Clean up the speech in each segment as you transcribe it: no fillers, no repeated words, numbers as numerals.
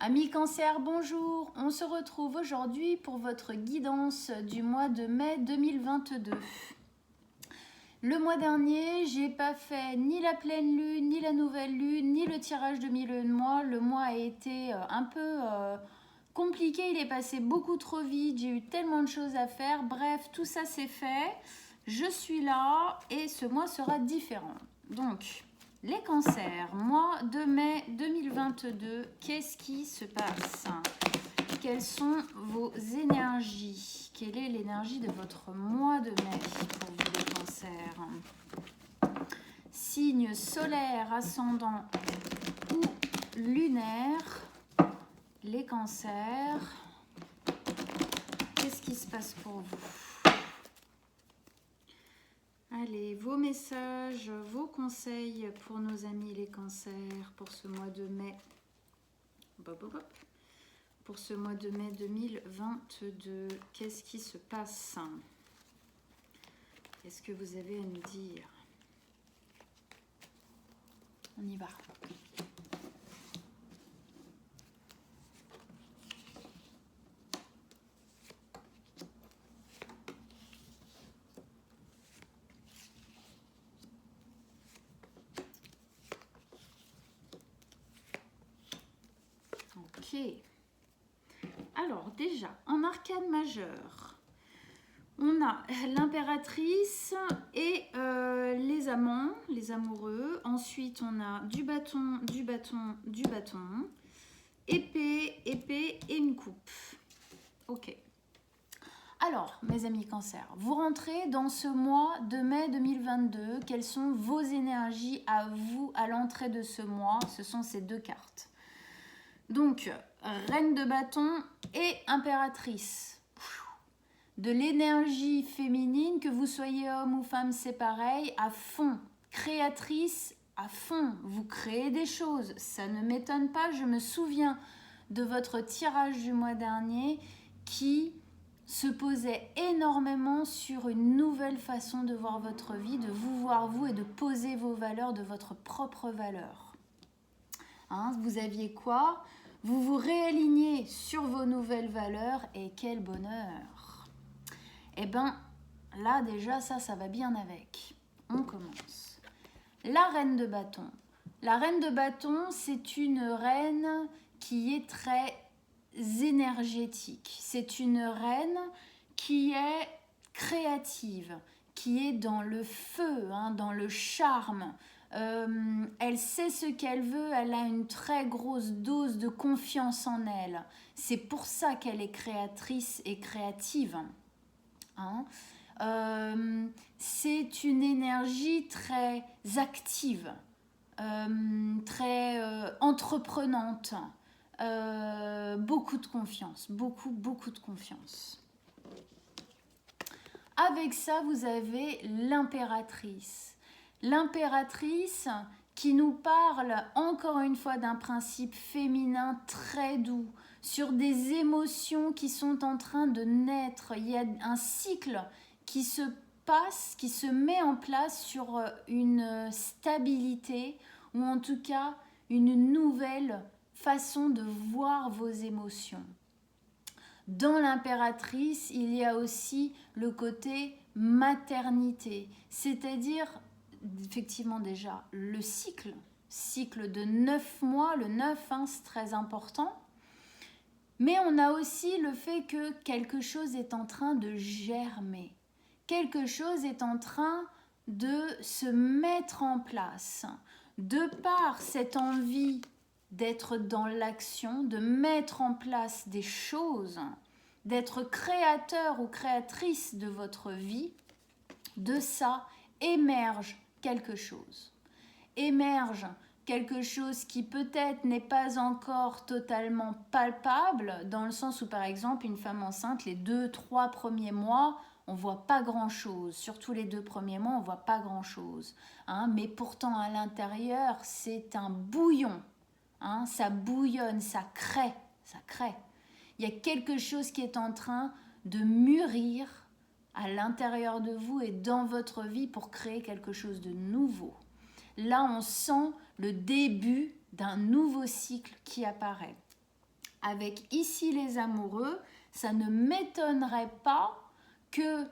Amis Cancer, bonjour. On se retrouve aujourd'hui pour votre guidance du mois de mai 2022. Le mois dernier, j'ai pas fait ni la pleine lune, ni la nouvelle lune, ni le tirage de milieu de mois. Le mois a été un peu compliqué, il est passé beaucoup trop vite, j'ai eu tellement de choses à faire. Bref, tout ça c'est fait. Je suis là et ce mois sera différent. Donc, les cancers, mois de mai 2022, qu'est-ce qui se passe? Quelles sont vos énergies? Quelle est l'énergie de votre mois de mai pour vous les cancers? Signe solaire, ascendant ou lunaire, les cancers, qu'est-ce qui se passe pour vous? Allez, vos messages, vos conseils pour nos amis les cancers pour ce mois de mai. Pour ce mois de mai 2022, qu'est-ce qui se passe? Qu'est-ce que vous avez à nous dire? On y va. Ok. Alors déjà, en arcane majeur, on a l'impératrice et les amants, les amoureux. Ensuite, on a du bâton, du bâton, du bâton. Épée, épée et une coupe. Ok. Alors, mes amis cancers, vous rentrez dans ce mois de mai 2022. Quelles sont vos énergies à vous à l'entrée de ce mois? Ce sont ces deux cartes. Donc, reine de bâton et impératrice. De l'énergie féminine, que vous soyez homme ou femme, c'est pareil, à fond. Créatrice, à fond. Vous créez des choses, ça ne m'étonne pas. Je me souviens de votre tirage du mois dernier qui se posait énormément sur une nouvelle façon de voir votre vie, de vous voir vous et de poser vos valeurs, de votre propre valeur. Hein, vous aviez quoi? Vous vous réalignez sur vos nouvelles valeurs et quel bonheur! Eh bien, là déjà, ça va bien avec. On commence. La reine de bâton. La reine de bâton, c'est une reine qui est très énergétique. C'est une reine qui est créative, qui est dans le feu, hein, dans le charme. Elle sait ce qu'elle veut, elle a une très grosse dose de confiance en elle. C'est pour ça qu'elle est créatrice et créative. Hein. C'est une énergie très active, très entreprenante, beaucoup de confiance, beaucoup de confiance. Avec ça, vous avez l'impératrice. L'impératrice qui nous parle encore une fois d'un principe féminin très doux, sur des émotions qui sont en train de naître. Il y a un cycle qui se passe, qui se met en place sur une stabilité ou en tout cas une nouvelle façon de voir vos émotions. Dans l'impératrice, il y a aussi le côté maternité, c'est-à-dire effectivement déjà le cycle de 9 mois, le 9, hein, c'est très important. Mais on a aussi le fait que quelque chose est en train de germer. Quelque chose est en train de se mettre en place. De par cette envie d'être dans l'action, de mettre en place des choses, d'être créateur ou créatrice de votre vie, de ça émerge quelque chose. Émerge quelque chose qui peut-être n'est pas encore totalement palpable, dans le sens où par exemple une femme enceinte, les 2-3 premiers mois, on ne voit pas grand-chose. Surtout les 2 premiers mois, on ne voit pas grand-chose. Hein, mais pourtant à l'intérieur, c'est un bouillon. Hein, ça bouillonne, ça crée. Il y a quelque chose qui est en train de mûrir à l'intérieur de vous et dans votre vie pour créer quelque chose de nouveau. Là, on sent le début d'un nouveau cycle qui apparaît. avec ici les amoureux, ça ne m'étonnerait pas que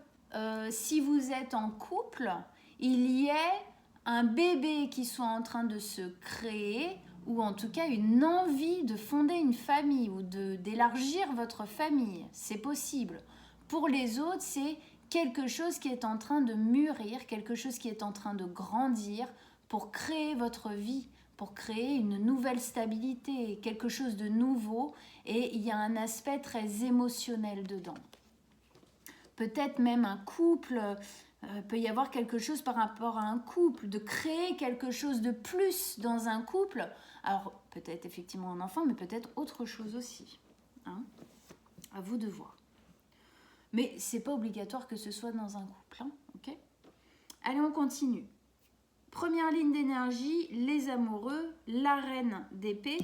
si vous êtes en couple, il y ait un bébé qui soit en train de se créer, ou en tout cas une envie de fonder une famille ou d'élargir votre famille. C'est possible. Pour les autres, c'est quelque chose qui est en train de mûrir, quelque chose qui est en train de grandir pour créer votre vie, pour créer une nouvelle stabilité, quelque chose de nouveau, et il y a un aspect très émotionnel dedans. Peut-être même un couple, peut y avoir quelque chose par rapport à un couple, de créer quelque chose de plus dans un couple. Alors peut-être effectivement un enfant, mais peut-être autre chose aussi. Hein, à vous de voir. Mais c'est pas obligatoire que ce soit dans un couple. Hein, ok ? Allez, on continue. Première ligne d'énergie, les amoureux, la reine d'épée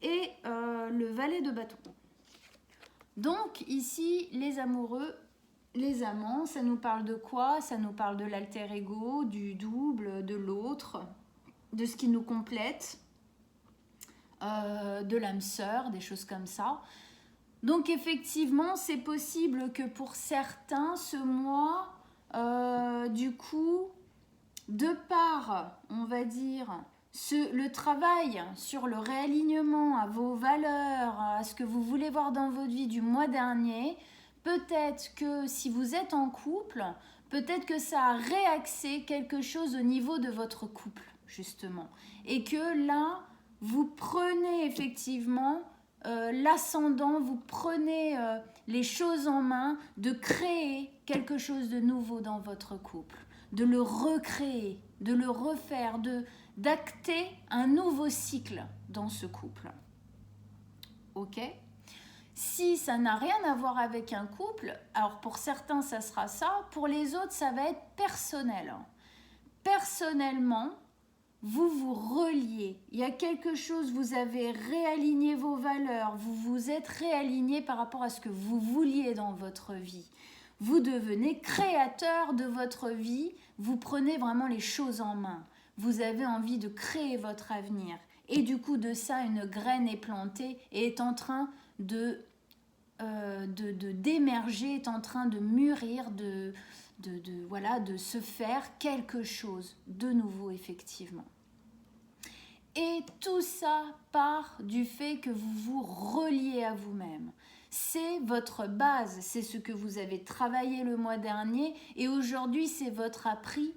et le valet de bâton. Donc ici, les amoureux, les amants, ça nous parle de quoi? Ça nous parle de l'alter ego, du double, de l'autre, de ce qui nous complète, de l'âme sœur, des choses comme ça. Donc effectivement, c'est possible que pour certains, ce mois, du coup, de par, on va dire, le travail sur le réalignement à vos valeurs, à ce que vous voulez voir dans votre vie du mois dernier, peut-être que si vous êtes en couple, peut-être que ça a réaxé quelque chose au niveau de votre couple, justement. Et que là, vous prenez effectivement l'ascendant, vous prenez les choses en main, de créer quelque chose de nouveau dans votre couple, de le recréer, de le refaire, d'acter un nouveau cycle dans ce couple. Ok ? Si ça n'a rien à voir avec un couple, alors pour certains ça sera ça, pour les autres ça va être personnel. Personnellement, vous vous reliez, il y a quelque chose, vous avez réaligné vos valeurs, vous vous êtes réaligné par rapport à ce que vous vouliez dans votre vie. Vous devenez créateur de votre vie, vous prenez vraiment les choses en main. Vous avez envie de créer votre avenir. Et du coup, de ça, une graine est plantée et est en train d'émerger, est en train de mûrir, de se faire quelque chose de nouveau, effectivement. Et tout ça part du fait que vous vous reliez à vous-même. C'est votre base, c'est ce que vous avez travaillé le mois dernier et aujourd'hui c'est votre appui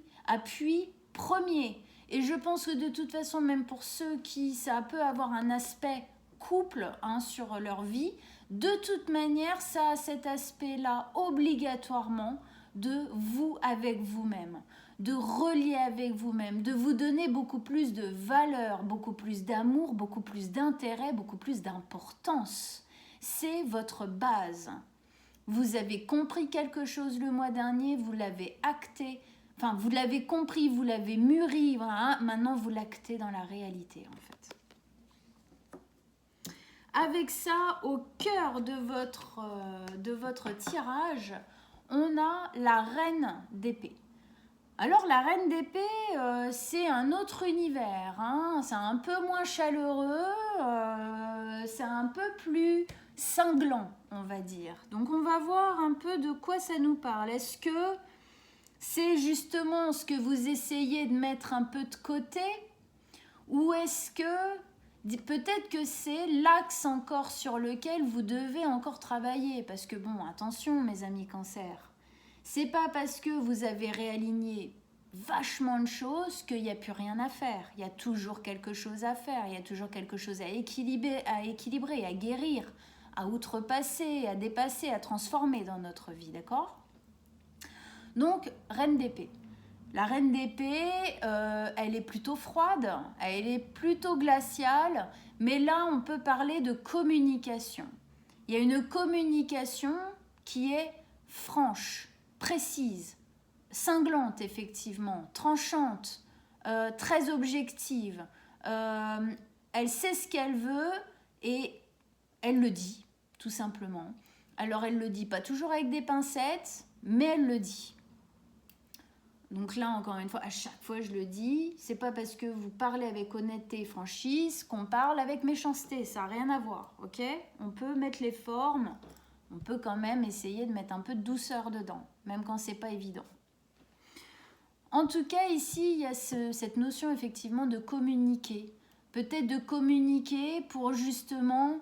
premier. Et je pense que de toute façon, même pour ceux qui ça peut avoir un aspect couple sur leur vie, de toute manière ça a cet aspect-là obligatoirement de vous avec vous-même, de relier avec vous-même, de vous donner beaucoup plus de valeur, beaucoup plus d'amour, beaucoup plus d'intérêt, beaucoup plus d'importance. C'est votre base. Vous avez compris quelque chose le mois dernier, vous l'avez acté, enfin vous l'avez compris, vous l'avez mûri, voilà, maintenant vous l'actez dans la réalité en fait. Avec ça, au cœur de votre tirage, on a la reine d'épée. Alors la reine d'épée, c'est un autre univers, hein. C'est un peu moins chaleureux, c'est un peu plus cinglant, on va dire. Donc on va voir un peu de quoi ça nous parle. Est-ce que c'est justement ce que vous essayez de mettre un peu de côté, ou est-ce que peut-être que c'est l'axe encore sur lequel vous devez encore travailler? Parce que bon, attention mes amis Cancer, c'est pas parce que vous avez réaligné vachement de choses qu'il n'y a plus rien à faire. Il y a toujours quelque chose à faire, il y a toujours quelque chose à équilibrer, à guérir, à outrepasser, à dépasser, à transformer dans notre vie, d'accord? Donc, reine d'épée. La reine d'épée, elle est plutôt froide, elle est plutôt glaciale, mais là, on peut parler de communication. Il y a une communication qui est franche, précise, cinglante effectivement, tranchante, très objective. Elle sait ce qu'elle veut et elle le dit, tout simplement. Alors elle le dit pas toujours avec des pincettes, mais elle le dit. Donc là, encore une fois, à chaque fois je le dis, c'est pas parce que vous parlez avec honnêteté et franchise qu'on parle avec méchanceté, ça n'a rien à voir, ok? On peut mettre les formes, on peut quand même essayer de mettre un peu de douceur dedans, même quand c'est pas évident. En tout cas, ici, il y a cette notion effectivement de communiquer. Peut-être de communiquer pour justement...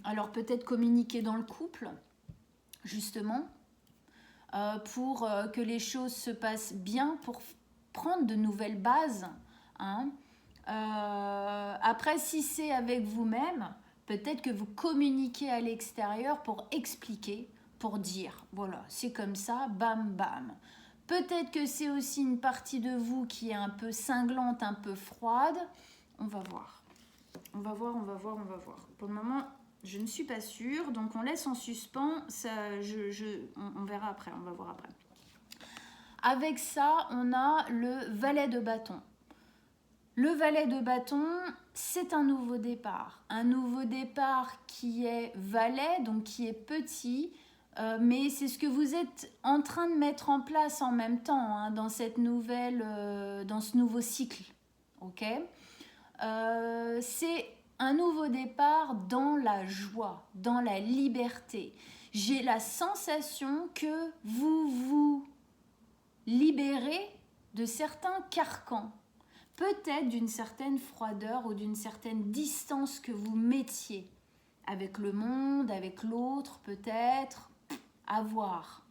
alors peut-être communiquer dans le couple, justement, pour que les choses se passent bien, pour prendre de nouvelles bases. Hein. Après, si c'est avec vous-même, peut-être que vous communiquez à l'extérieur pour expliquer, pour dire, voilà, c'est comme ça, bam, bam. Peut-être que c'est aussi une partie de vous qui est un peu cinglante, un peu froide. On va voir. On va voir. Pour le moment... Je ne suis pas sûre, donc on laisse en suspens, ça, on verra après, on va voir après. Avec ça, on a le valet de bâton. Le valet de bâton, c'est un nouveau départ. Un nouveau départ qui est valet, donc qui est petit, mais c'est ce que vous êtes en train de mettre en place en même temps, hein, dans cette nouvelle, dans ce nouveau cycle. Ok ? C'est un nouveau départ dans la joie, dans la liberté. J'ai la sensation que vous vous libérez de certains carcans, peut-être d'une certaine froideur ou d'une certaine distance que vous mettiez avec le monde, avec l'autre, peut-être, à voir.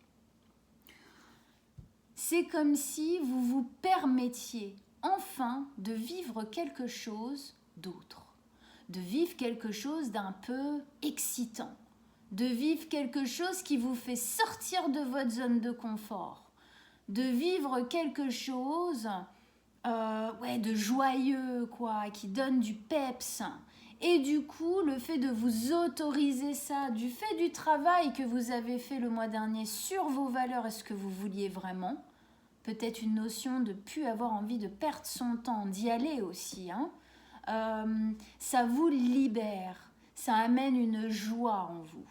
C'est comme si vous vous permettiez enfin de vivre quelque chose d'autre, de vivre quelque chose d'un peu excitant, de vivre quelque chose qui vous fait sortir de votre zone de confort, de vivre quelque chose de joyeux, quoi, qui donne du peps. Et du coup, le fait de vous autoriser ça, du fait du travail que vous avez fait le mois dernier sur vos valeurs, est-ce que vous vouliez vraiment ? Peut-être une notion de ne plus avoir envie de perdre son temps, d'y aller aussi. Hein. Ça vous libère, ça amène une joie en vous.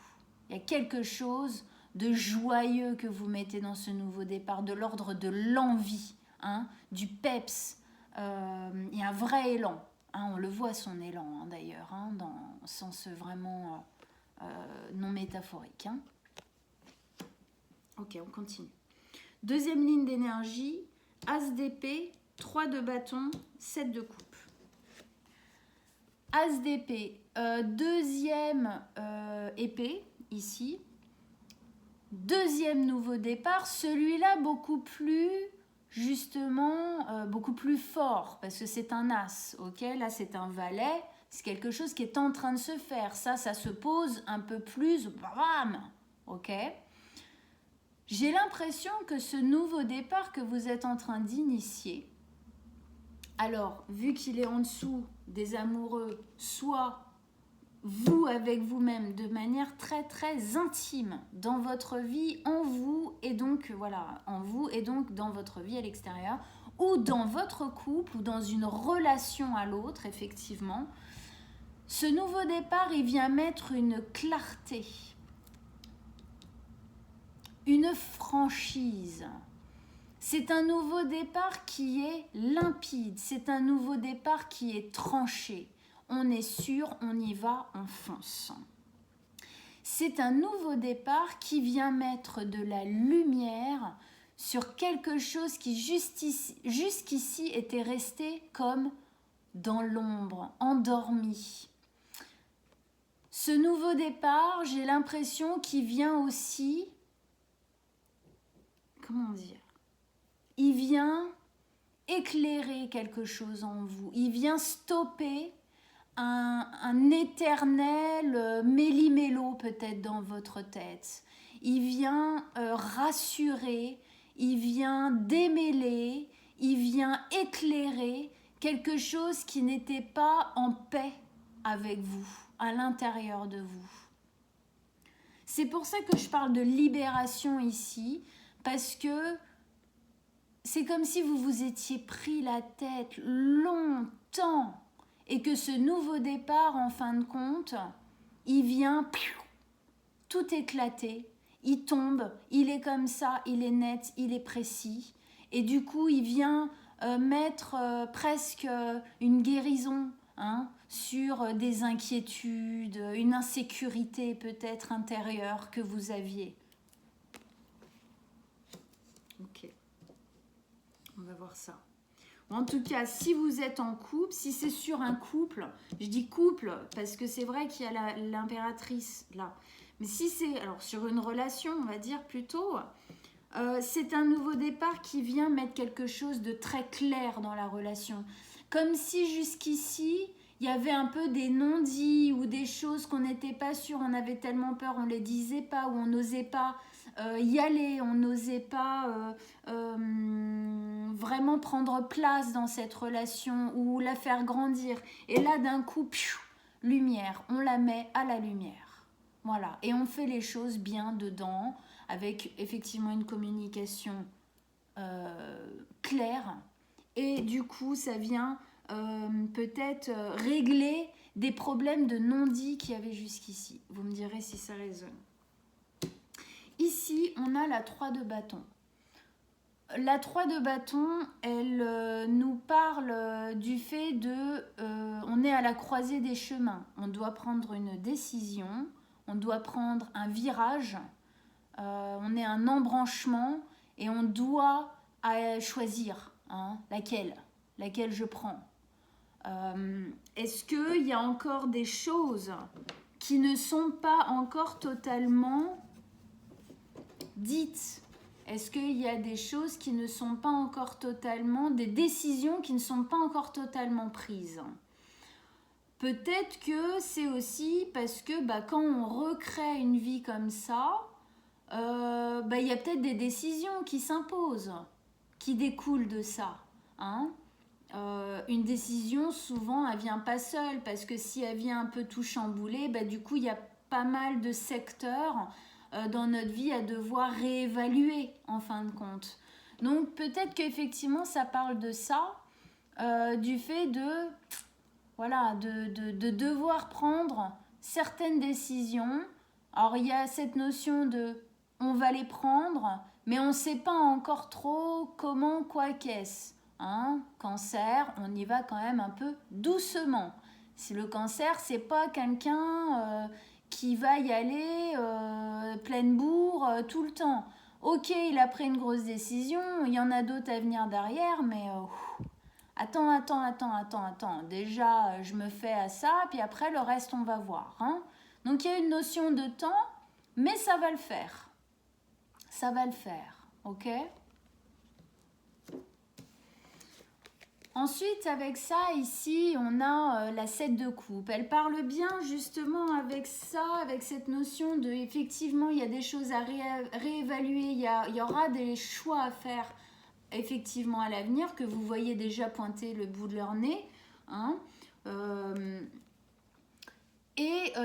Il y a quelque chose de joyeux que vous mettez dans ce nouveau départ, de l'ordre de l'envie, hein, du peps. Il y a un vrai élan. Hein, on le voit son élan hein, d'ailleurs, hein, dans le sens vraiment non métaphorique. Hein. Ok, on continue. Deuxième ligne d'énergie, As d'épée, 3 de bâton, 7 de coupe. As d'épée, deuxième épée, ici. Deuxième nouveau départ, celui-là beaucoup plus, justement, beaucoup plus fort, parce que c'est un as, ok ? Là, c'est un valet, c'est quelque chose qui est en train de se faire. Ça se pose un peu plus, bam, ok ? J'ai l'impression que ce nouveau départ que vous êtes en train d'initier, alors, vu qu'il est en dessous des amoureux, soit vous avec vous-même de manière très très intime dans votre vie, en vous et donc voilà, en vous et donc dans votre vie à l'extérieur, ou dans votre couple ou dans une relation à l'autre, effectivement, ce nouveau départ, il vient mettre une clarté, une franchise. C'est un nouveau départ qui est limpide, c'est un nouveau départ qui est tranché. On est sûr, on y va, on fonce. C'est un nouveau départ qui vient mettre de la lumière sur quelque chose qui jusqu'ici était resté comme dans l'ombre, endormi. Ce nouveau départ, j'ai l'impression qu'il vient aussi, comment dire, il vient éclairer quelque chose en vous. Il vient stopper un éternel méli-mélo peut-être dans votre tête. Il vient rassurer, il vient démêler, il vient éclairer quelque chose qui n'était pas en paix avec vous, à l'intérieur de vous. C'est pour ça que je parle de libération ici, parce que c'est comme si vous vous étiez pris la tête longtemps et que ce nouveau départ, en fin de compte, il vient tout éclater. il tombe, il est comme ça, il est net, il est précis. Et du coup, il vient mettre presque une guérison sur des inquiétudes, une insécurité peut-être intérieure que vous aviez. Ok, on va voir ça. En tout cas, si vous êtes en couple, si c'est sur un couple, je dis couple parce que c'est vrai qu'il y a l'impératrice là. Mais si c'est alors sur une relation, on va dire plutôt, c'est un nouveau départ qui vient mettre quelque chose de très clair dans la relation. Comme si jusqu'ici, il y avait un peu des non-dits ou des choses qu'on n'était pas sûr, on avait tellement peur, on ne les disait pas ou on n'osait pas y aller, on n'osait pas vraiment prendre place dans cette relation ou la faire grandir. Et là, d'un coup, lumière, on la met à la lumière. Voilà, et on fait les choses bien dedans, avec effectivement une communication claire. Et du coup, ça vient peut-être régler des problèmes de non-dit qu'il y avait jusqu'ici. Vous me direz si ça résonne. Ici, on a la 3 de bâton. La 3 de bâton, elle nous parle du fait de... on est à la croisée des chemins. On doit prendre une décision, on doit prendre un virage, on est à un embranchement et on doit choisir laquelle je prends. Est-ce qu'il y a encore des choses qui ne sont pas encore totalement dites? Est-ce qu'il y a des choses qui ne sont pas encore totalement, des décisions qui ne sont pas encore totalement prises? Peut-être que c'est aussi parce que quand on recrée une vie comme ça, il y a peut-être des décisions qui s'imposent, qui découlent de ça. Une décision, souvent, elle vient pas seule, parce que si elle vient un peu tout chambouler, du coup, il y a pas mal de secteurs dans notre vie à devoir réévaluer, en fin de compte. Donc, peut-être qu'effectivement, ça parle de ça, du fait de devoir prendre certaines décisions. Alors, il y a cette notion de on va les prendre, mais on ne sait pas encore trop comment, quoi, qu'est-ce. Cancer, on y va quand même un peu doucement. Si le cancer, c'est pas quelqu'un qui va y aller pleine bourre tout le temps. Ok, il a pris une grosse décision, il y en a d'autres à venir derrière, mais attends. Déjà, je me fais à ça, puis après, le reste, on va voir. Donc, il y a une notion de temps, mais ça va le faire. Ça va le faire, ok ? Ensuite, avec ça, ici, on a la 7 de coupe. Elle parle bien, justement, avec ça, avec cette notion de, effectivement, il y a des choses à réévaluer, il y aura des choix à faire, effectivement, à l'avenir, que vous voyez déjà pointer le bout de leur nez.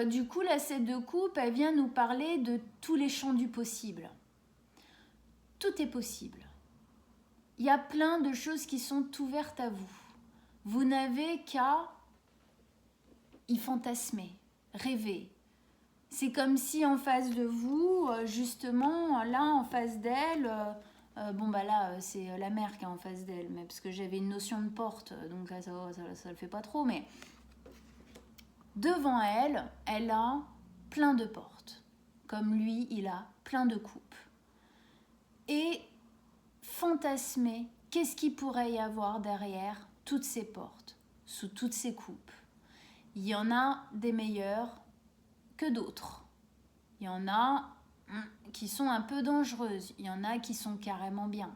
Du coup, la 7 de coupe, elle vient nous parler de tous les champs du possible. Tout est possible. Il y a plein de choses qui sont ouvertes à vous. Vous n'avez qu'à y fantasmer, rêver. C'est comme si en face de vous, justement, là, en face d'elle, là, c'est la mère qui est en face d'elle, mais parce que j'avais une notion de porte, donc là, ça le fait pas trop, mais devant elle, elle a plein de portes. Comme lui, il a plein de coupes. Et fantasmer, qu'est-ce qu'il pourrait y avoir derrière toutes ces portes, sous toutes ces coupes. Il y en a des meilleures que d'autres. Il y en a qui sont un peu dangereuses. Il y en a qui sont carrément bien.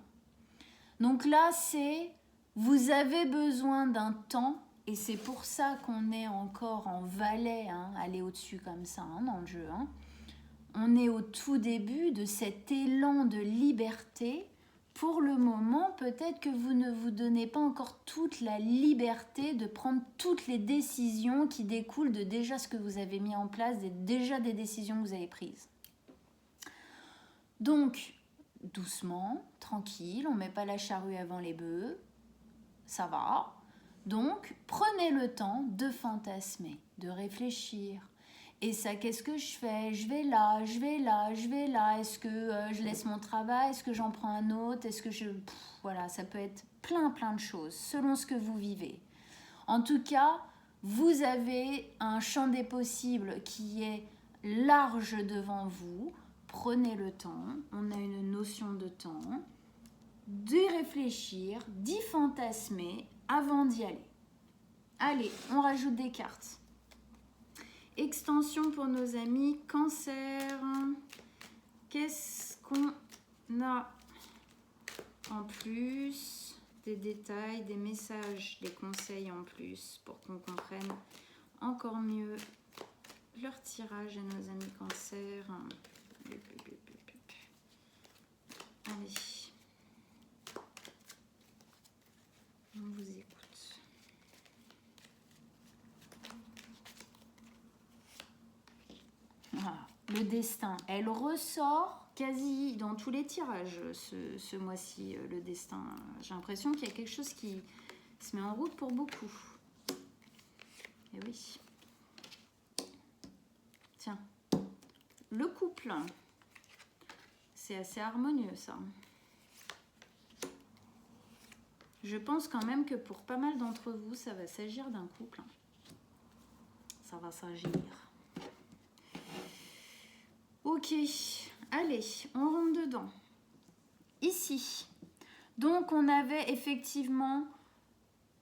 Donc là, vous avez besoin d'un temps, et c'est pour ça qu'on est encore en valet, aller au-dessus comme ça dans le jeu. On est au tout début de cet élan de liberté. Pour le moment, peut-être que vous ne vous donnez pas encore toute la liberté de prendre toutes les décisions qui découlent de déjà ce que vous avez mis en place, déjà des décisions que vous avez prises. Donc, doucement, tranquille, on ne met pas la charrue avant les bœufs, ça va. Donc, prenez le temps de fantasmer, de réfléchir. Et ça, qu'est-ce que je fais? Je vais là, je vais là, je vais là. Est-ce que je laisse mon travail? Est-ce que j'en prends un autre? Est-ce que je... voilà, ça peut être plein de choses, selon ce que vous vivez. En tout cas, vous avez un champ des possibles qui est large devant vous. Prenez le temps, on a une notion de temps, d'y réfléchir, d'y fantasmer avant d'y aller. Allez, on rajoute des cartes. Extension pour nos amis Cancer. Qu'est-ce qu'on a en plus? Des détails, des messages, des conseils en plus pour qu'on comprenne encore mieux leur tirage à nos amis Cancer. Allez, on vous écoute. Ah, le destin, elle ressort quasi dans tous les tirages ce mois-ci, le destin. J'ai l'impression qu'il y a quelque chose qui se met en route pour beaucoup. Et oui. Tiens, le couple, c'est assez harmonieux ça. Je pense quand même que pour pas mal d'entre vous, ça va s'agir d'un couple. Ça va s'agir. Ok, allez, on rentre dedans. Ici, donc on avait effectivement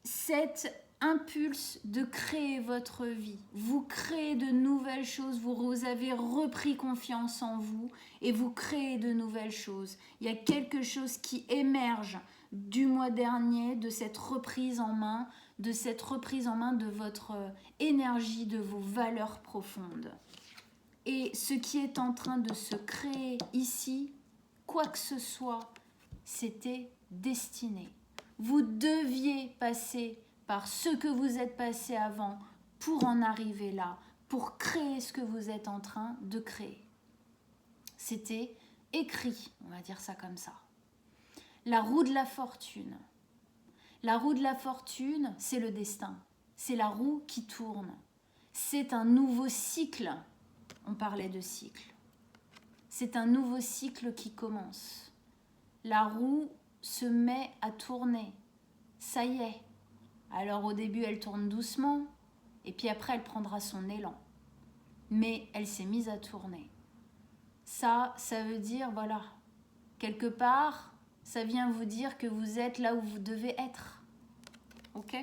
cet impulse de créer votre vie. Vous créez de nouvelles choses, vous avez repris confiance en vous et vous créez de nouvelles choses. Il y a quelque chose qui émerge du mois dernier, de cette reprise en main, de votre énergie, de vos valeurs profondes. Et ce qui est en train de se créer ici, quoi que ce soit, c'était destiné. Vous deviez passer par ce que vous êtes passé avant pour en arriver là, pour créer ce que vous êtes en train de créer. C'était écrit, on va dire ça comme ça. La roue de la fortune. La roue de la fortune, c'est le destin. C'est la roue qui tourne. C'est un nouveau cycle. On parlait de cycle. C'est un nouveau cycle qui commence. La roue se met à tourner. Ça y est. Alors au début, elle tourne doucement, et puis après, elle prendra son élan. Mais elle s'est mise à tourner. Ça veut dire, voilà, quelque part, ça vient vous dire que vous êtes là où vous devez être. Ok ?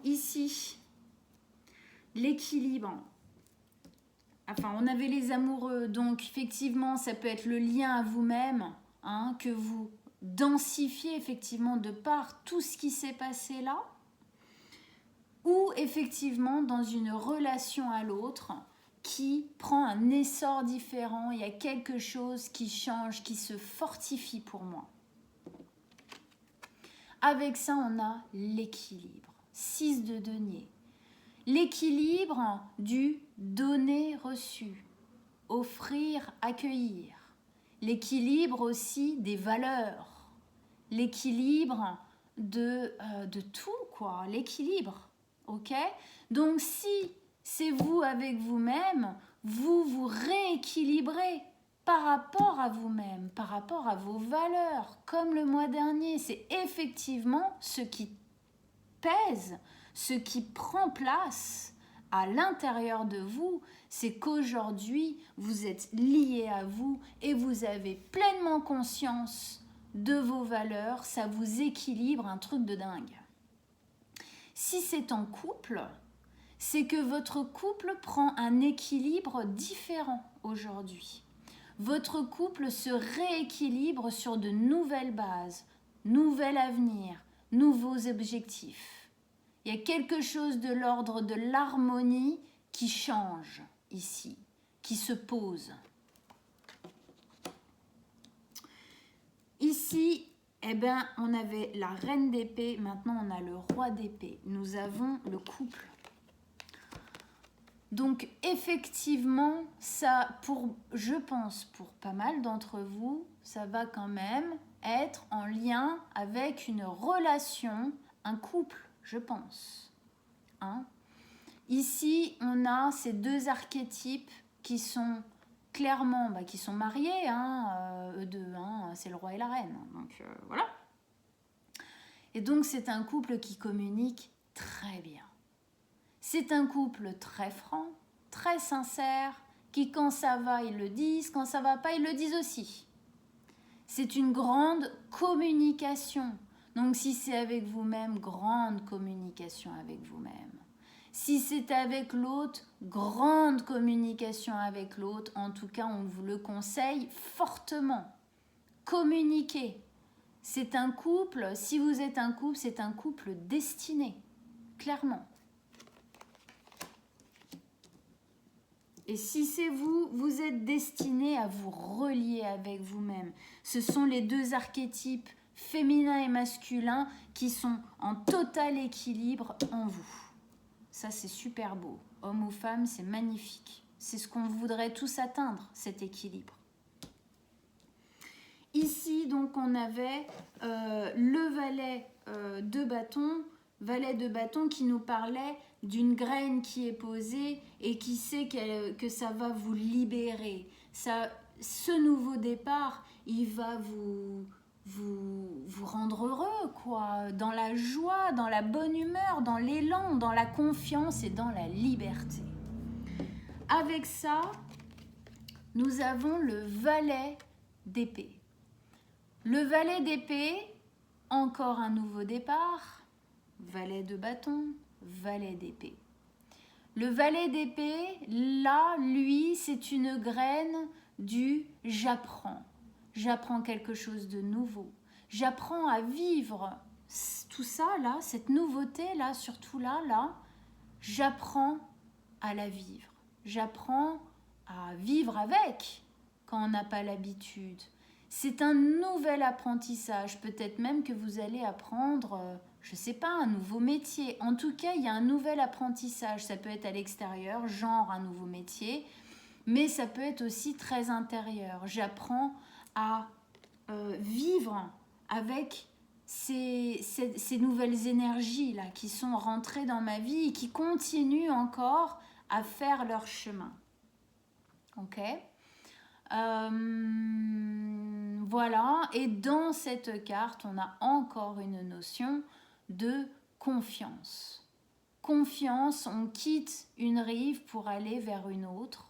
Ici, l'équilibre. Enfin, on avait les amoureux, donc effectivement, ça peut être le lien à vous-même, hein, que vous densifiez effectivement de par tout ce qui s'est passé là, ou effectivement dans une relation à l'autre qui prend un essor différent, il y a quelque chose qui change, qui se fortifie pour moi. Avec ça, on a l'équilibre. 6 de denier. L'équilibre du donner-reçu, offrir, accueillir. L'équilibre aussi des valeurs. L'équilibre de tout, quoi. L'équilibre, ok ? Donc, si c'est vous avec vous-même, vous vous rééquilibrez par rapport à vous-même, par rapport à vos valeurs, comme le mois dernier. C'est effectivement ce qui pèse, ce qui prend place à l'intérieur de vous, c'est qu'aujourd'hui, vous êtes lié à vous et vous avez pleinement conscience de vos valeurs, ça vous équilibre, un truc de dingue. Si c'est en couple, c'est que votre couple prend un équilibre différent aujourd'hui. Votre couple se rééquilibre sur de nouvelles bases, nouvel avenir, nouveaux objectifs. Il y a quelque chose de l'ordre de l'harmonie qui change ici, qui se pose. Ici, eh ben, on avait la reine d'épée, maintenant on a le roi d'épée. Nous avons le couple. Donc effectivement, ça, je pense pour pas mal d'entre vous, ça va quand même être en lien avec une relation, un couple, je pense. Hein ? Ici, on a ces deux archétypes qui sont clairement, qui sont mariés, hein, eux deux, hein, c'est le roi et la reine. Donc voilà. Et donc c'est un couple qui communique très bien. C'est un couple très franc, très sincère, qui quand ça va, ils le disent, quand ça va pas, ils le disent aussi. C'est une grande communication. Donc si c'est avec vous-même, grande communication avec vous-même. Si c'est avec l'autre, grande communication avec l'autre. En tout cas, on vous le conseille fortement. Communiquez. C'est un couple, si vous êtes un couple, c'est un couple destiné, clairement. Et si c'est vous, vous êtes destiné à vous relier avec vous-même. Ce sont les deux archétypes féminin et masculin qui sont en total équilibre en vous. Ça, c'est super beau. Homme ou femme, c'est magnifique. C'est ce qu'on voudrait tous atteindre, cet équilibre. Ici, donc, on avait le valet de bâton qui nous parlait d'une graine qui est posée et qui sait que ça va vous libérer. Ce nouveau départ, il va vous rendre heureux, quoi, dans la joie, dans la bonne humeur, dans l'élan, dans la confiance et dans la liberté. Avec ça, nous avons le valet d'épée. Le valet d'épée, encore un nouveau départ, valet de bâton, valet d'épée. Le valet d'épée, là, lui, c'est une graine du j'apprends. J'apprends quelque chose de nouveau. J'apprends à vivre tout ça, là, cette nouveauté-là, surtout là, j'apprends à la vivre. J'apprends à vivre avec quand on n'a pas l'habitude. C'est un nouvel apprentissage. Peut-être même que vous allez apprendre, je ne sais pas, un nouveau métier. En tout cas, il y a un nouvel apprentissage. Ça peut être à l'extérieur, genre un nouveau métier, mais ça peut être aussi très intérieur. J'apprends à vivre avec ces nouvelles énergies là qui sont rentrées dans ma vie et qui continuent encore à faire leur chemin. Ok ? Voilà, et dans cette carte, on a encore une notion de confiance. Confiance, on quitte une rive pour aller vers une autre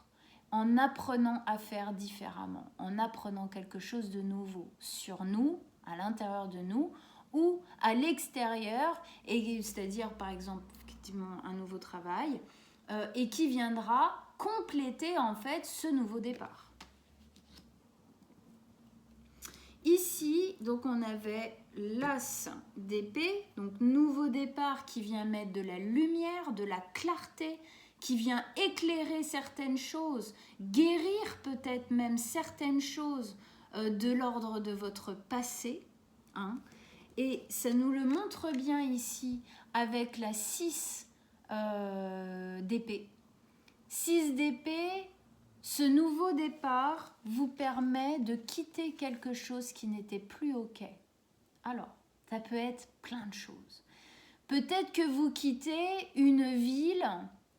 en apprenant à faire différemment, en apprenant quelque chose de nouveau sur nous, à l'intérieur de nous, ou à l'extérieur, c'est-à-dire par exemple effectivement un nouveau travail, et qui viendra compléter en fait ce nouveau départ. Ici, donc on avait l'as d'épée, donc nouveau départ qui vient mettre de la lumière, de la clarté, qui vient éclairer certaines choses, guérir peut-être même certaines choses de l'ordre de votre passé. Hein. Et ça nous le montre bien ici avec la 6 d'épée. 6 d'épée, ce nouveau départ vous permet de quitter quelque chose qui n'était plus OK. Alors, ça peut être plein de choses. Peut-être que vous quittez une ville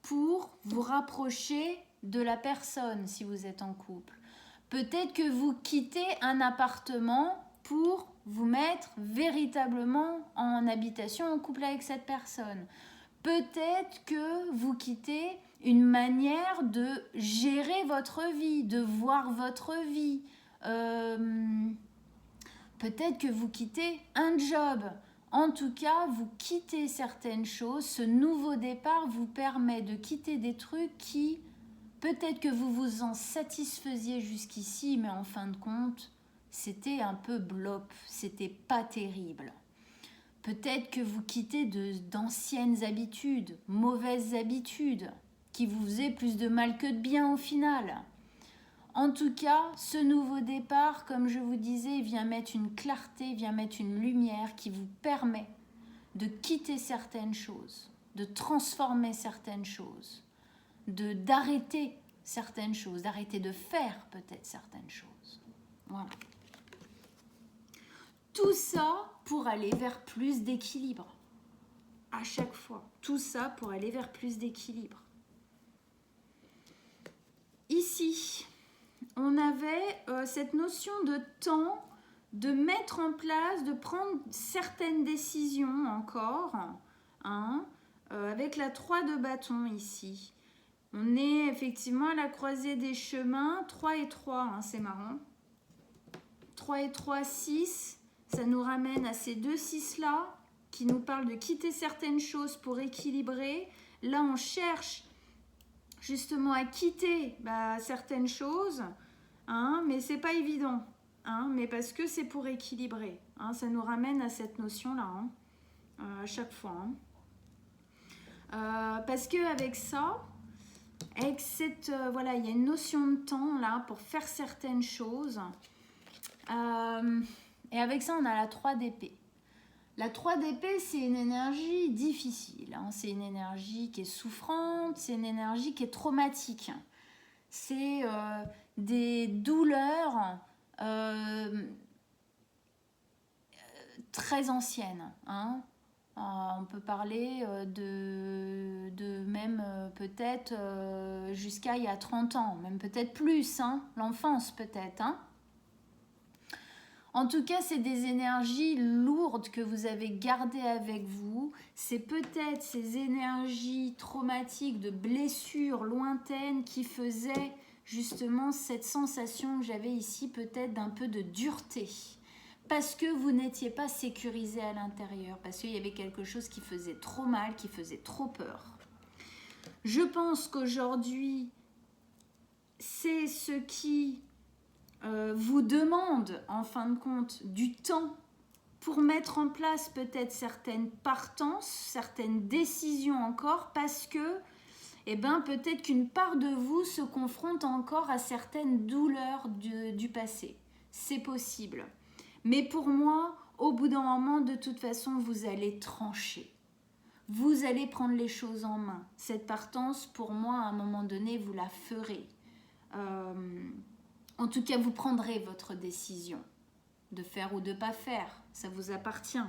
pour vous rapprocher de la personne si vous êtes en couple. Peut-être que vous quittez un appartement pour vous mettre véritablement en habitation, en couple avec cette personne. Peut-être que vous quittez une manière de gérer votre vie, de voir votre vie. Peut-être que vous quittez un job. En tout cas, vous quittez certaines choses. Ce nouveau départ vous permet de quitter des trucs qui, peut-être que vous vous en satisfaisiez jusqu'ici, mais en fin de compte, c'était un peu blop, c'était pas terrible. Peut-être que vous quittez d'anciennes habitudes, mauvaises habitudes, qui vous faisaient plus de mal que de bien au final. En tout cas, ce nouveau départ, comme je vous disais, vient mettre une clarté, vient mettre une lumière qui vous permet de quitter certaines choses, de transformer certaines choses, d'arrêter certaines choses, d'arrêter de faire peut-être certaines choses. Voilà. Tout ça pour aller vers plus d'équilibre. à chaque fois. Tout ça pour aller vers plus d'équilibre. Ici, on avait cette notion de temps, de mettre en place, de prendre certaines décisions encore, hein, avec la 3 de bâton ici. On est effectivement à la croisée des chemins, 3 et 3, hein, c'est marrant. 3 et 3, 6, ça nous ramène à ces deux 6-là, qui nous parlent de quitter certaines choses pour équilibrer. Là, on cherche justement à quitter certaines choses, hein, mais c'est pas évident, hein, mais parce que c'est pour équilibrer, hein, ça nous ramène à cette notion là, hein, à chaque fois, hein. Parce que avec ça, avec cette voilà, il y a une notion de temps là pour faire certaines choses, et avec ça on a la 3 d'épée. La 3 d'épée, c'est une énergie difficile, hein. C'est une énergie qui est souffrante, c'est une énergie qui est traumatique. C'est des douleurs très anciennes, hein. On peut parler de même peut-être jusqu'à il y a 30 ans, même peut-être plus, hein, l'enfance peut-être, hein. En tout cas, c'est des énergies lourdes que vous avez gardées avec vous. C'est peut-être ces énergies traumatiques de blessures lointaines qui faisaient justement cette sensation que j'avais ici, peut-être d'un peu de dureté. Parce que vous n'étiez pas sécurisé à l'intérieur, parce qu'il y avait quelque chose qui faisait trop mal, qui faisait trop peur. Je pense qu'aujourd'hui, c'est ce qui vous demande en fin de compte du temps pour mettre en place peut-être certaines partances, certaines décisions encore, parce que peut-être qu'une part de vous se confronte encore à certaines douleurs du passé. C'est possible. Mais pour moi, au bout d'un moment, de toute façon, vous allez trancher. Vous allez prendre les choses en main. Cette partance, pour moi, à un moment donné, vous la ferez. En tout cas, vous prendrez votre décision de faire ou de ne pas faire. Ça vous appartient.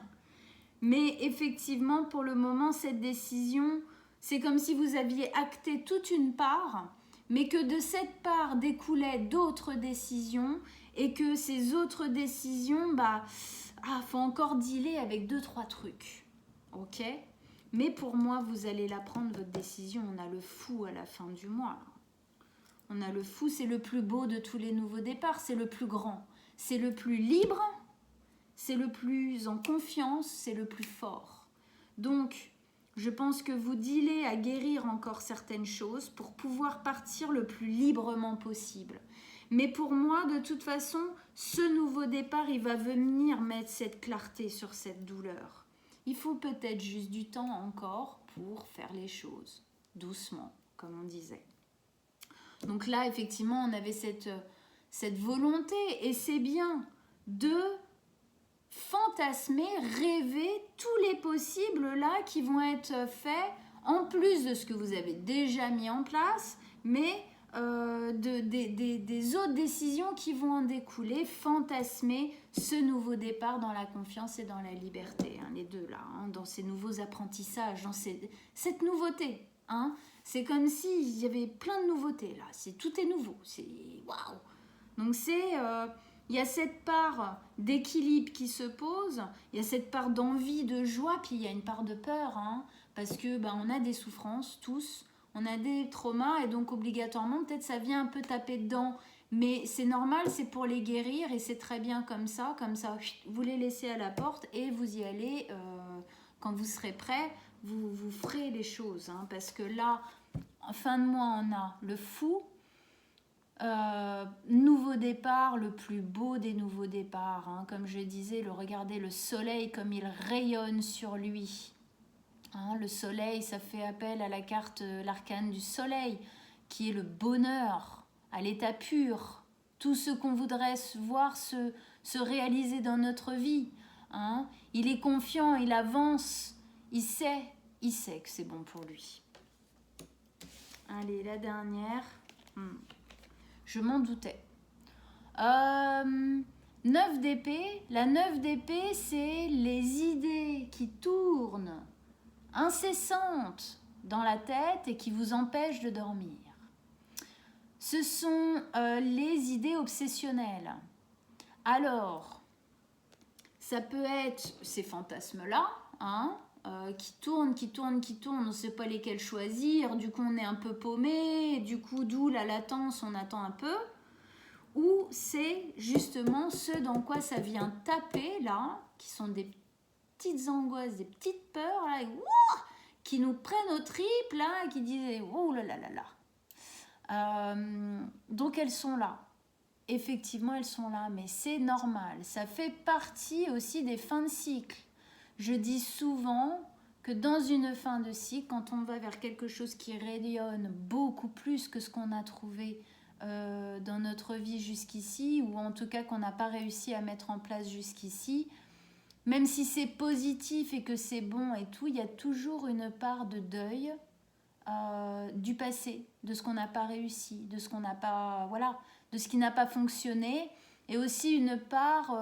Mais effectivement, pour le moment, cette décision, c'est comme si vous aviez acté toute une part, mais que de cette part découlaient d'autres décisions et que ces autres décisions, faut encore dealer avec 2-3 trucs. Ok ? Mais pour moi, vous allez la prendre, votre décision. On a le fou à la fin du mois. On a le fou, c'est le plus beau de tous les nouveaux départs, c'est le plus grand, c'est le plus libre, c'est le plus en confiance, c'est le plus fort. Donc, je pense que vous dealez à guérir encore certaines choses pour pouvoir partir le plus librement possible. Mais pour moi, de toute façon, ce nouveau départ, il va venir mettre cette clarté sur cette douleur. Il faut peut-être juste du temps encore pour faire les choses, doucement, comme on disait. Donc là, effectivement, on avait cette volonté, et c'est bien de fantasmer, rêver tous les possibles là qui vont être faits, en plus de ce que vous avez déjà mis en place, mais des autres décisions qui vont en découler, fantasmer ce nouveau départ dans la confiance et dans la liberté, hein, les deux là, hein, dans ces nouveaux apprentissages, dans cette nouveauté, hein. C'est comme s'il y avait plein de nouveautés là, tout est nouveau, c'est waouh. Donc il y a cette part d'équilibre qui se pose, il y a cette part d'envie, de joie, puis il y a une part de peur, hein, parce que on a des souffrances tous, on a des traumas, et donc obligatoirement peut-être ça vient un peu taper dedans, mais c'est normal, c'est pour les guérir, et c'est très bien comme ça, vous les laissez à la porte et vous y allez quand vous serez prêt. Vous ferez les choses, hein, parce que là, en fin de mois, on a le fou, nouveau départ, le plus beau des nouveaux départs, hein, comme je disais, regardez le soleil comme il rayonne sur lui, hein, le soleil, ça fait appel à la carte, l'arcane du soleil, qui est le bonheur, à l'état pur, tout ce qu'on voudrait voir se réaliser dans notre vie, hein. Il est confiant, il avance, il sait que c'est bon pour lui. Allez, la dernière. Je m'en doutais. 9 d'épée. La 9 d'épée, c'est les idées qui tournent incessante dans la tête et qui vous empêche de dormir. Ce sont les idées obsessionnelles. Alors, ça peut être ces fantasmes-là, hein, qui tournent, on ne sait pas lesquels choisir, du coup on est un peu paumé, du coup d'où la latence, on attend un peu. Ou c'est justement ce dans quoi ça vient taper là, qui sont des petites angoisses, des petites peurs là, qui nous prennent aux tripes là, qui disent oh là là là là. Donc elles sont là. Effectivement, elles sont là, mais c'est normal. Ça fait partie aussi des fins de cycle. Je dis souvent que dans une fin de cycle, quand on va vers quelque chose qui rayonne beaucoup plus que ce qu'on a trouvé dans notre vie jusqu'ici, ou en tout cas qu'on n'a pas réussi à mettre en place jusqu'ici, même si c'est positif et que c'est bon et tout, il y a toujours une part de deuil du passé, de ce qu'on n'a pas réussi, de ce qu'on n'a pas, voilà, de ce qui n'a pas fonctionné, et aussi une part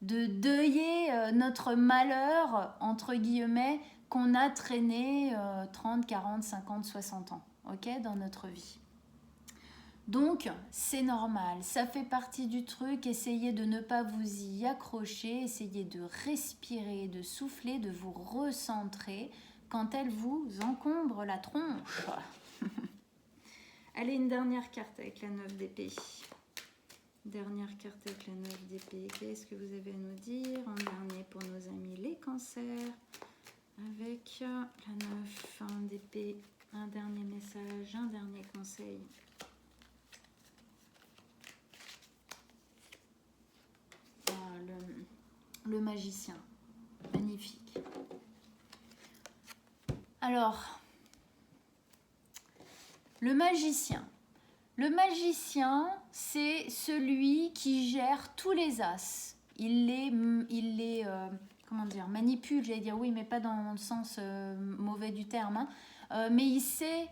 de deuiller notre malheur, entre guillemets, qu'on a traîné 30, 40, 50, 60 ans, ok, dans notre vie. Donc, c'est normal, ça fait partie du truc, essayez de ne pas vous y accrocher, essayez de respirer, de souffler, de vous recentrer quand elle vous encombre la tronche. Allez, une dernière carte avec la 9 d'épée. Dernière carte avec la 9 d'épée. Qu'est-ce que vous avez à nous dire en dernier pour nos amis les cancers? Avec la 9 d'épée, un dernier message, un dernier conseil. Le magicien, magnifique. Alors, le magicien, c'est celui qui gère tous les as. Il les comment dire, manipule, j'allais dire oui, mais pas dans le sens mauvais du terme, hein. Mais il sait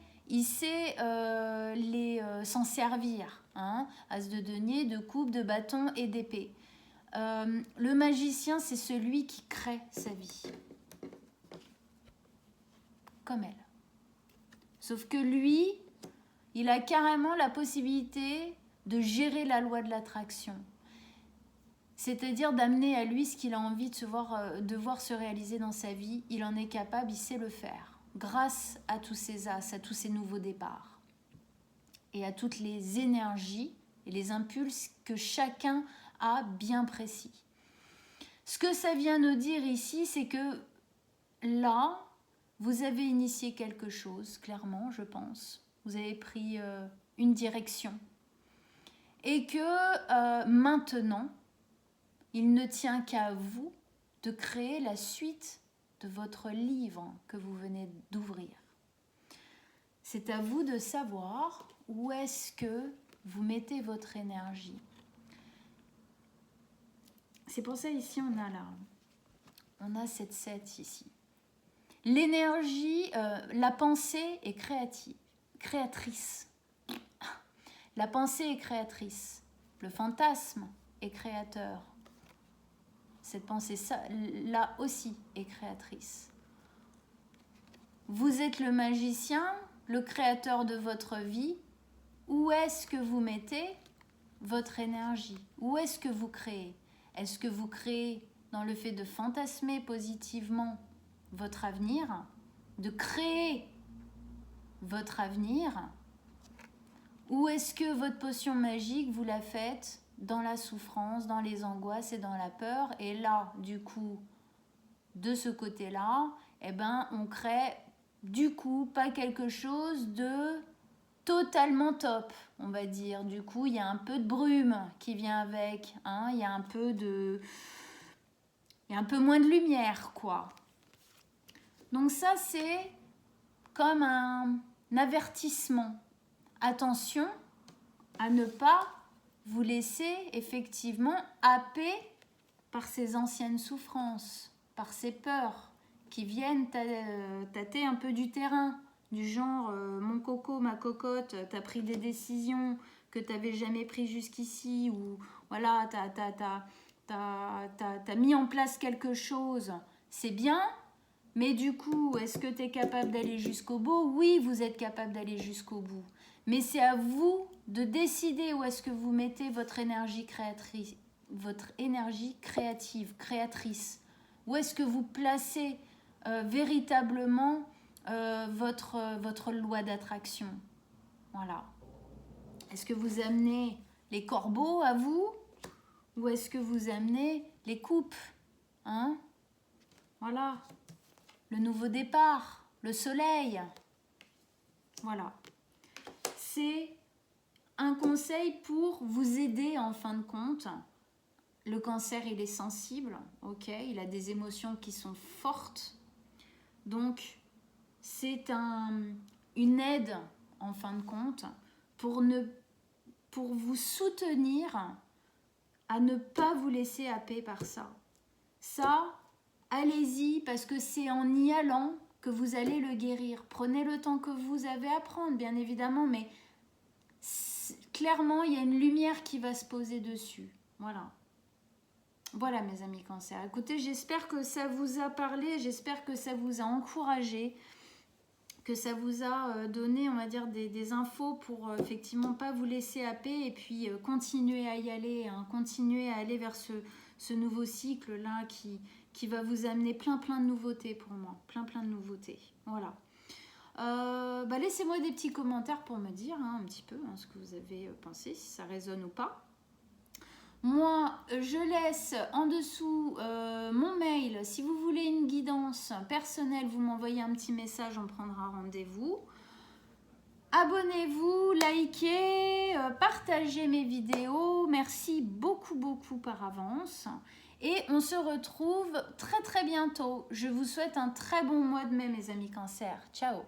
s'en servir, hein. As de denier, de coupe, de bâton et d'épée. Le magicien, c'est celui qui crée sa vie. Comme elle. Sauf que lui, il a carrément la possibilité de gérer la loi de l'attraction. C'est-à-dire d'amener à lui ce qu'il a envie de voir se réaliser dans sa vie. Il en est capable, il sait le faire. Grâce à tous ces as, à tous ces nouveaux départs. Et à toutes les énergies et les impulses que chacun a bien précis. Ce que ça vient nous dire ici, c'est que là, vous avez initié quelque chose, clairement, je pense. Vous avez pris une direction. Et que maintenant, il ne tient qu'à vous de créer la suite de votre livre que vous venez d'ouvrir. C'est à vous de savoir où est-ce que vous mettez votre énergie. C'est pour ça ici on a cette 7 ici. L'énergie, la pensée est créatrice. La pensée est créatrice. Le fantasme est créateur. Cette pensée-là aussi est créatrice. Vous êtes le magicien, le créateur de votre vie. Où est-ce que vous mettez votre énergie? Où est-ce que vous créez? Est-ce que vous créez dans le fait de fantasmer positivement votre avenir, de créer votre avenir, ou est-ce que votre potion magique, vous la faites dans la souffrance, dans les angoisses et dans la peur, et là, du coup, de ce côté-là, eh ben, on crée, du coup, pas quelque chose de totalement top, on va dire. Du coup, il y a un peu de brume qui vient avec, hein, il y a un peu moins de lumière, quoi. Donc ça, c'est comme un avertissement. Attention à ne pas vous laisser effectivement happer par ces anciennes souffrances, par ces peurs qui viennent tâter un peu du terrain, du genre mon coco, ma cocotte, t'as pris des décisions que t'avais jamais prises jusqu'ici, ou voilà, t'as mis en place quelque chose, c'est bien, Mais du coup, est-ce que tu es capable d'aller jusqu'au bout? Oui, vous êtes capable d'aller jusqu'au bout. Mais c'est à vous de décider où est-ce que vous mettez votre énergie créatrice, créatrice. Où est-ce que vous placez véritablement votre loi d'attraction? Voilà. Est-ce que vous amenez les corbeaux à vous? Ou est-ce que vous amenez les coupes? Hein? Voilà. Le nouveau départ, le soleil. Voilà. C'est un conseil pour vous aider en fin de compte. Le cancer, il est sensible, ok? Il a des émotions qui sont fortes. Donc, c'est une aide en fin de compte pour vous soutenir à ne pas vous laisser happer par ça. Ça, allez-y parce que c'est en y allant que vous allez le guérir. Prenez le temps que vous avez à prendre, bien évidemment, mais clairement, il y a une lumière qui va se poser dessus. Voilà. Voilà, mes amis cancer. Écoutez, j'espère que ça vous a parlé, j'espère que ça vous a encouragé, que ça vous a donné, on va dire, des infos pour effectivement pas vous laisser happer et puis continuer à y aller, hein, continuer à aller vers ce nouveau cycle-là qui va vous amener plein de nouveautés pour moi, plein de nouveautés. Voilà. Laissez-moi des petits commentaires pour me dire un petit peu ce que vous avez pensé, si ça résonne ou pas. Moi, je laisse en dessous mon mail. Si vous voulez une guidance personnelle, vous m'envoyez un petit message, on prendra rendez-vous. Abonnez-vous, likez, partagez mes vidéos. Merci beaucoup par avance. Et on se retrouve très bientôt. Je vous souhaite un très bon mois de mai, mes amis cancer. Ciao!